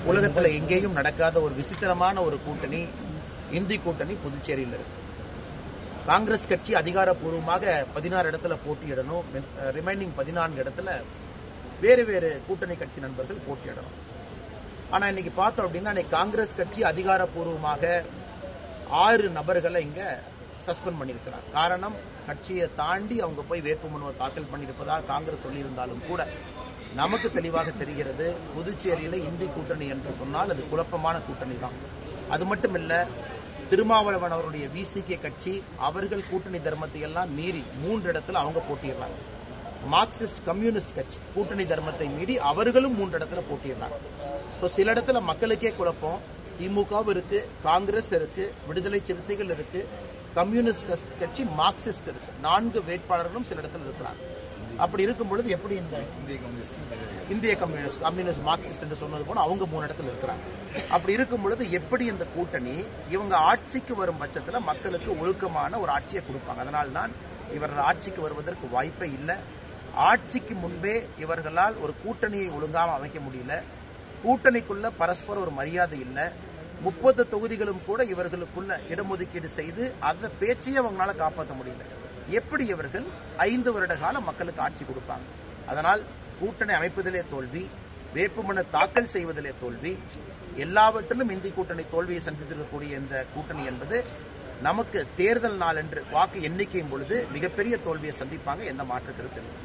உலகத்தில் எங்கேயும் நடக்காத ஒரு விசித்திரமான ஒரு கூட்டணி, இந்தி கூட்டணி புதுச்சேரியில் இருக்கு. காங்கிரஸ் கட்சி அதிகாரப்பூர்வமாக 16 இடத்துல போட்டியிடணும், ரிமைனிங் 14 இடத்துல வேறு வேறு கூட்டணி கட்சி நண்பர்கள் போட்டியிடணும். ஆனா இன்னைக்கு பார்த்தோம் அப்படின்னா காங்கிரஸ் கட்சி அதிகாரப்பூர்வமாக 6 நபர்களை இங்க சஸ்பெண்ட் பண்ணியிருக்கிறார். காரணம், கட்சியை தாண்டி அவங்க போய் வேட்புமனுவை தாக்கல் பண்ணியிருப்பதாக காங்கிரஸ் சொல்லியிருந்தாலும் கூட நமக்கு தெளிவாக தெரிகிறது, புதுச்சேரியில இந்தி கூட்டணி என்று சொன்னால் அது குழப்பமான கூட்டணி தான். அது மட்டும் இல்ல, திருமாவளவன் அவருடைய விசிகே கட்சி அவர்கள் கூட்டணி தர்மத்தை எல்லாம் மீறி 3 இடத்துல அவங்க போட்டியிடுறாங்க. மார்க்சிஸ்ட் கம்யூனிஸ்ட் கட்சி கூட்டணி தர்மத்தை மீறி அவர்களும் 3 இடத்துல போட்டியிடுறாங்க. சில இடத்துல மக்களுக்கே குழப்பம். திமுகவும் இருக்கு, காங்கிரஸ் இருக்கு, விடுதலை சிறுத்தைகள் இருக்கு, கம்யூனிஸ்ட் கட்சி, மார்க்சிஸ்ட் இருக்கு. 4 வேட்பாளர்களும் சில இடத்துல இருக்கிறாங்க. அப்படி இருக்கும் பொழுது எப்படி இந்த இந்திய கம்யூனிஸ்ட் மார்க்சிஸ்ட் என்று சொன்னது போல அவங்க 3 இடத்துல இருக்கிறாங்க. அப்படி இருக்கும் பொழுது எப்படி இந்த கூட்டணி இவங்க ஆட்சிக்கு வரும் பட்சத்தில் மக்களுக்கு ஒழுக்கமான ஒரு ஆட்சியை கொடுப்பாங்க? அதனால்தான் இவர்கள் ஆட்சிக்கு வருவதற்கு வாய்ப்பே இல்லை. ஆட்சிக்கு முன்பே இவர்களால் ஒரு கூட்டணியை ஒழுங்காக அமைக்க முடியல. கூட்டணிக்குள்ள பரஸ்பர ஒரு மரியாதை இல்லை. 30 தொகுதிகளும் கூட இவர்களுக்குள்ள இடஒதுக்கீடு செய்து அந்த பேச்சையே அவங்களால காப்பாற்ற முடியல. எப்படி இவர்கள் 5 வருட காலம் மக்களுக்கு ஆட்சி கொடுப்பாங்க? அதனால் கூட்டணி அமைப்பதிலே தோல்வி, வேட்புமனு தாக்கல் செய்வதிலே தோல்வி, எல்லாவற்றிலும் இந்தி கூட்டணி தோல்வியை சந்தித்திருக்கக்கூடிய இந்த கூட்டணி என்பது நமக்கு தேர்தல் நாள் என்று வாக்கு எண்ணிக்கையும் பொழுது மிகப்பெரிய தோல்வியை சந்திப்பாங்க. எந்த மாற்று கருத்து இல்லை.